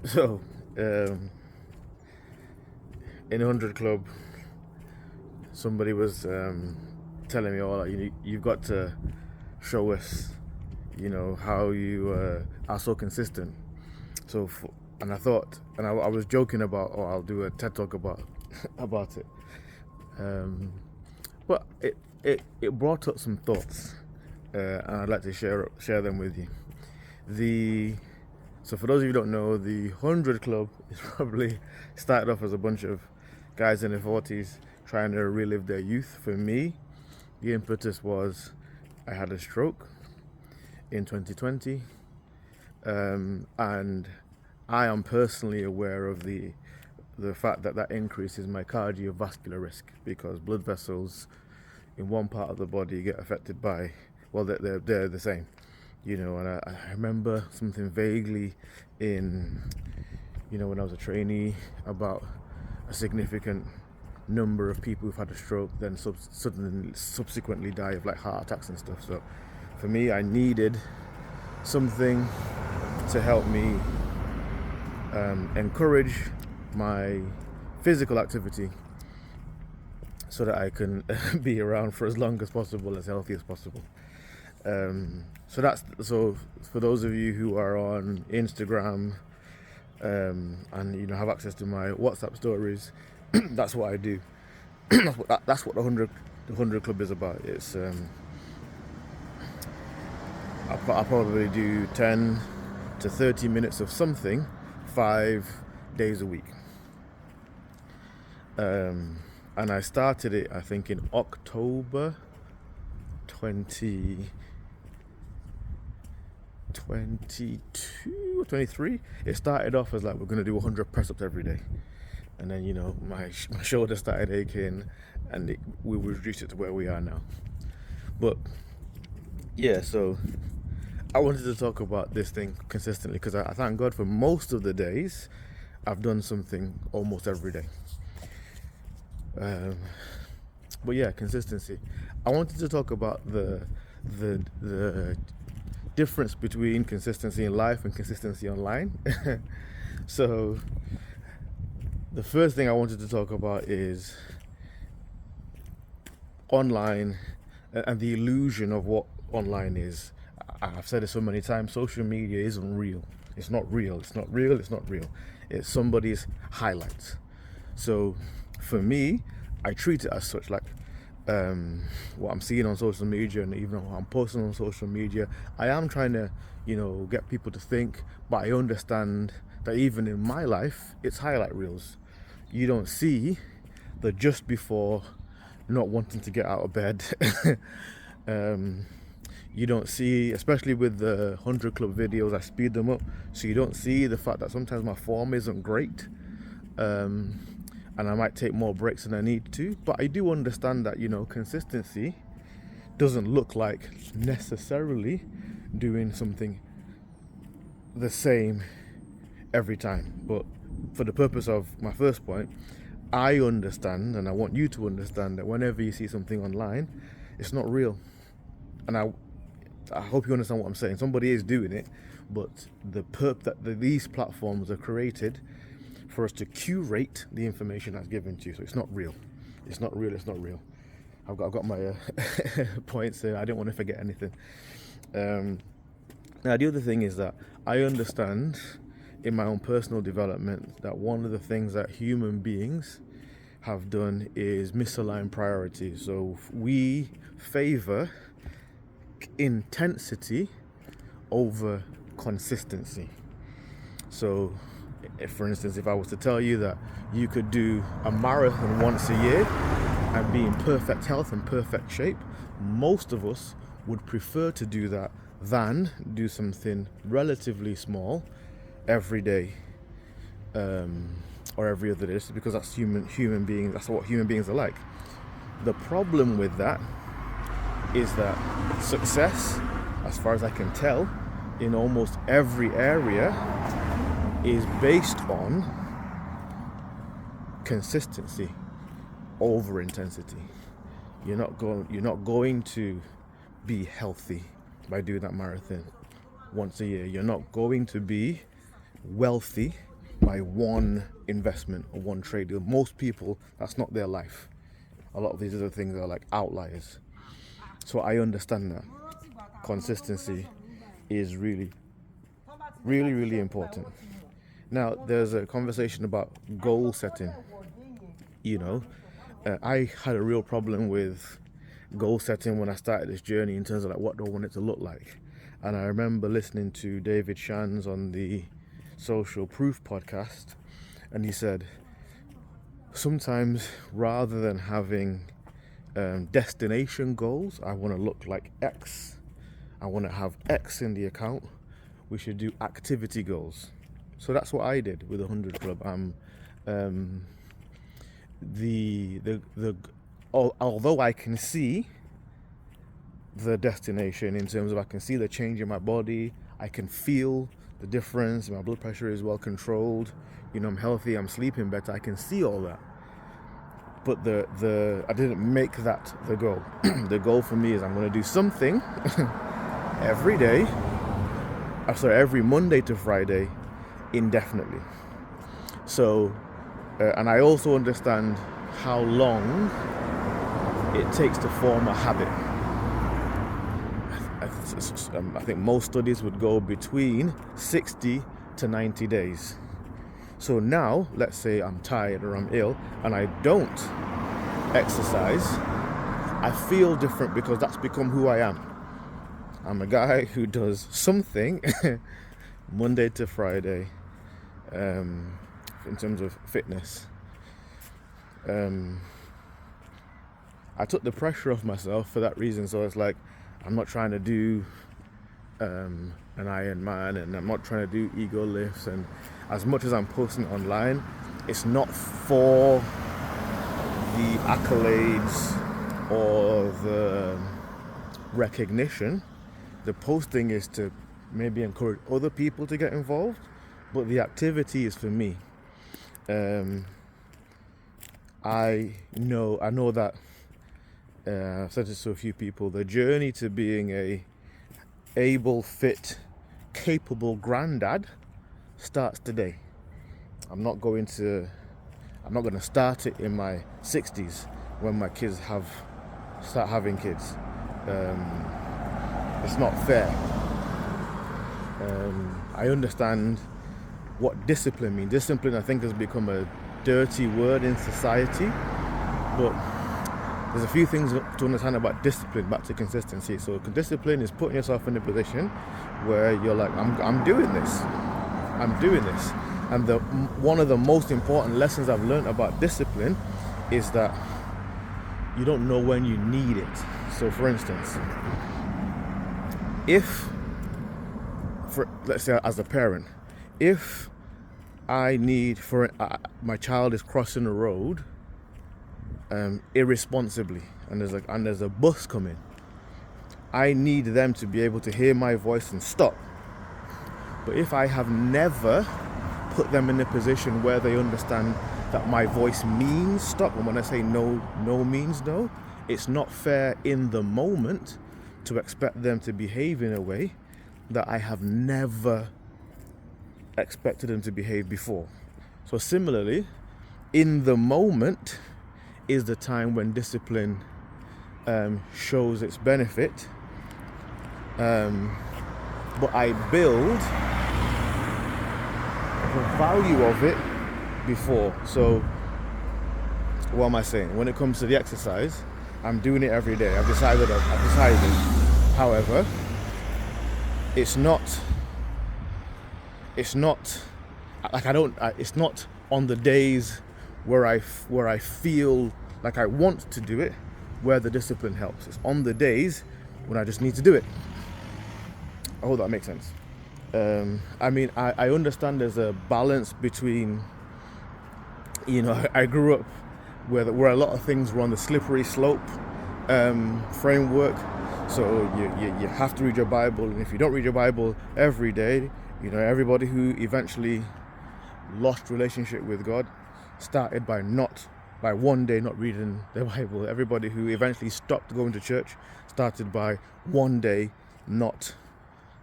So, in 100 Club, somebody was telling me, "Oh, you've got to show us, how you are so consistent." So, and I thought, and I was joking about, "Oh, I'll do a TED talk about about it." But it brought up some thoughts, and I'd like to share them with you. So for those of you who don't know, the 100 Club is probably started off as a bunch of guys in their 40s trying to relive their youth. For me, the impetus was I had a stroke in 2020, and I am personally aware of the fact that increases my cardiovascular risk because blood vessels in one part of the body get affected by, well, they're the same. And I remember something vaguely in, when I was a trainee about a significant number of people who've had a stroke then subsequently die of like heart attacks and stuff. So for me, I needed something to help me encourage my physical activity so that I can be around for as long as possible, as healthy as possible. So for those of you who are on Instagram and have access to my WhatsApp stories, that's what I do. that's what the 100 Club is about. It's I'll probably do 10 to 30 minutes of something 5 days a week. And I started it, I think, in October 2022 or 23. It started off as like, we're going to do 100 press-ups every day. And then, my shoulder started aching and we reduced it to where we are now. But yeah, so I wanted to talk about this thing consistently because I thank God for most of the days I've done something almost every day. But yeah, consistency. I wanted to talk about the difference between consistency in life and consistency online. So the first thing I wanted to talk about is online and the illusion of what online is. I've said it so many times, social media isn't real. It's not real. It's not real. It's not real. It's somebody's highlights. So for me, I treat it as such, like what I'm seeing on social media and even what I'm posting on social media. I am trying to, get people to think, but I understand that even in my life, it's highlight reels. You don't see the just before, not wanting to get out of bed. You don't see, especially with the 100 Club videos, I speed them up, so you don't see the fact that sometimes my form isn't great, and I might take more breaks than I need to. But I do understand that, consistency doesn't look like necessarily doing something the same every time. But for the purpose of my first point, I understand, and I want you to understand, that whenever you see something online, it's not real. And I hope you understand what I'm saying. Somebody is doing it, but these platforms are created for us to curate the information that's given to you. So it's not real. It's not real. It's not real. I've got my points there. I didn't want to forget anything. Now, the other thing is that I understand in my own personal development that one of the things that human beings have done is misalign priorities. So we favor intensity over consistency. So if, for instance, if I was to tell you that you could do a marathon once a year and be in perfect health and perfect shape, most of us would prefer to do that than do something relatively small every day, or every other day, because that's human beings. That's what human beings are like. The problem with that is that success, as far as I can tell, in almost every area is based on consistency over intensity. You're not going to be healthy by doing that marathon once a year. You're not going to be wealthy my one investment or one trade deal. Most people, that's not their life. A lot of these other things are like outliers. So I understand that consistency is really, really, really important. Now, there's a conversation about goal setting. I had a real problem with goal setting when I started this journey in terms of like what do I want it to look like. And I remember listening to David Shands on the Social Proof podcast, and he said sometimes rather than having destination goals, I want to look like X, I want to have X in the account, we should do activity goals. So that's what I did with the 100 Club. Although I can see the destination in terms of I can see the change in my body, I can feel the difference, my blood pressure is well controlled, I'm healthy, I'm sleeping better, I can see all that. But I didn't make that the goal. The goal for me is I'm going to do something every day, every Monday to Friday, indefinitely. So, and I also understand how long it takes to form a habit. I think most studies would go between 60 to 90 days. So now, let's say I'm tired or I'm ill and I don't exercise, I feel different because that's become who I am. I'm a guy who does something Monday to Friday in terms of fitness. I took the pressure off myself for that reason. So it's like, I'm not trying to do an Ironman, and I'm not trying to do ego lifts, and as much as I'm posting online, it's not for the accolades or the recognition. The posting is to maybe encourage other people to get involved, but the activity is for me. I know that I've said this to a few people, the journey to being a able, fit, capable granddad starts today. I'm not going to start it in my 60s when my kids start having kids. It's not fair. I understand what discipline means. Discipline, I think, has become a dirty word in society, but there's a few things to understand about discipline, back to consistency. So discipline is putting yourself in a position where you're like, I'm doing this. And one of the most important lessons I've learned about discipline is that you don't know when you need it. So for instance, let's say as a parent, if I need my child is crossing the road irresponsibly, and there's a bus coming, I need them to be able to hear my voice and stop. But if I have never put them in a position where they understand that my voice means stop, and when I say no means no, it's not fair in the moment to expect them to behave in a way that I have never expected them to behave before. So similarly, in the moment is the time when discipline shows its benefit, but I build the value of it before. So what am I saying? When it comes to the exercise, I'm doing it every day. I've decided. However, it's not on the days where I feel like I want to do it where the discipline helps. It's on the days when I just need to do it. I hope that makes sense. I understand there's a balance between, I grew up where a lot of things were on the slippery slope framework. So you have to read your Bible, and if you don't read your Bible every day, everybody who eventually lost relationship with God started by one day not reading the Bible. Everybody who eventually stopped going to church started by one day not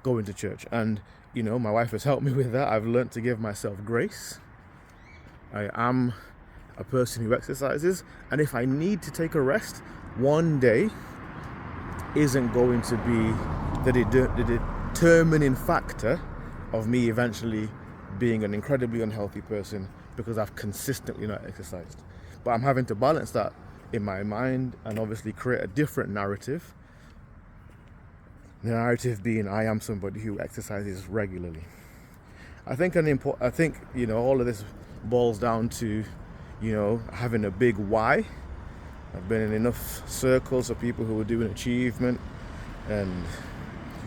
going to church. And my wife has helped me with that. I've learned to give myself grace. I am a person who exercises, and if I need to take a rest, one day isn't going to be the determining factor of me eventually being an incredibly unhealthy person because I've consistently not exercised. But I'm having to balance that in my mind and obviously create a different narrative. The narrative being I am somebody who exercises regularly. I think all of this boils down to, having a big why. I've been in enough circles of people who are doing achievement and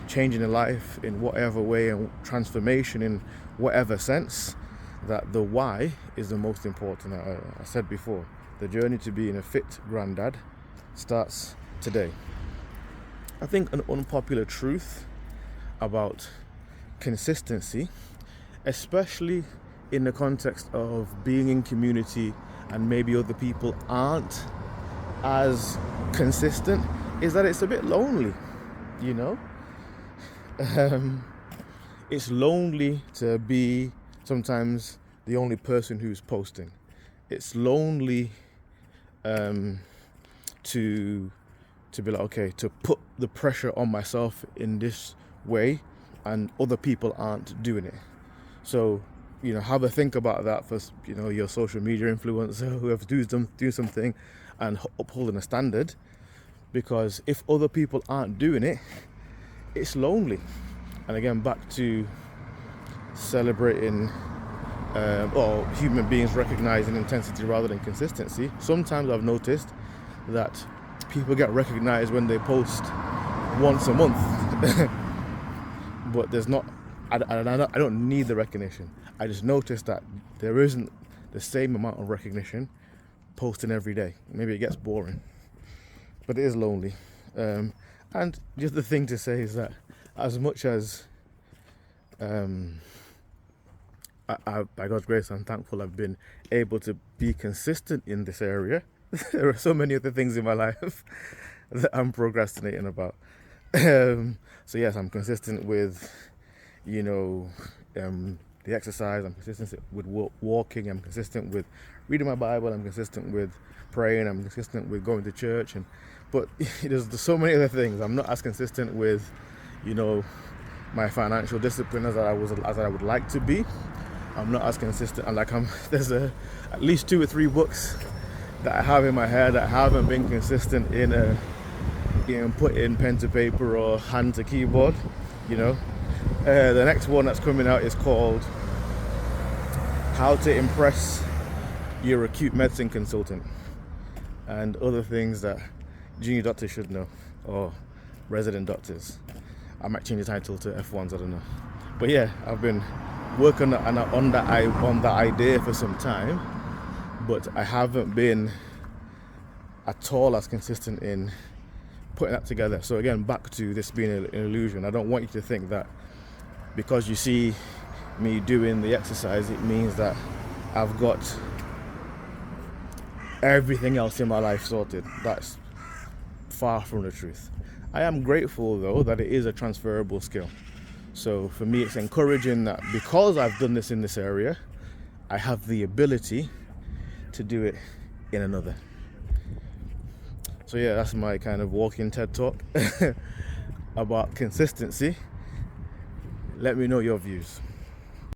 changing their life in whatever way and transformation in whatever sense, that the why is the most important. I said before, the journey to being a fit granddad starts today. I think an unpopular truth about consistency, especially in the context of being in community and maybe other people aren't as consistent, is that it's a bit lonely, It's lonely to be sometimes the only person who's posting. It's lonely to be like, okay, to put the pressure on myself in this way and other people aren't doing it. So, have a think about that for, your social media influencer, whoever do something and upholding a standard, because if other people aren't doing it, it's lonely. And again, back to celebrating or human beings recognizing intensity rather than consistency. Sometimes I've noticed that people get recognized when they post once a month, but I don't need the recognition. I just noticed that there isn't the same amount of recognition posting every day. Maybe it gets boring, but it is lonely. And just the thing to say is that as much as by God's grace, I'm thankful I've been able to be consistent in this area. There are so many other things in my life that I'm procrastinating about. So yes, I'm consistent with, the exercise. I'm consistent with walking. I'm consistent with reading my Bible. I'm consistent with praying. I'm consistent with going to church. But there's so many other things. I'm not as consistent with, my financial discipline as I would like to be. I'm not as consistent. And there's at least 2 or 3 books that I have in my head that haven't been consistent in putting pen to paper or hand to keyboard. The next one that's coming out is called How to Impress Your Acute Medicine Consultant, and other things that junior doctors should know, or resident doctors. I might change the title to F1s, I don't know. But yeah, I've been working on that idea for some time, but I haven't been at all as consistent in putting that together. So again, back to this being an illusion. I don't want you to think that because you see me doing the exercise, it means that I've got everything else in my life sorted. That's far from the truth. I am grateful though that it is a transferable skill. So for me, it's encouraging that because I've done this in this area, I have the ability to do it in another. So yeah, that's my kind of walking TED talk about consistency. Let me know your views.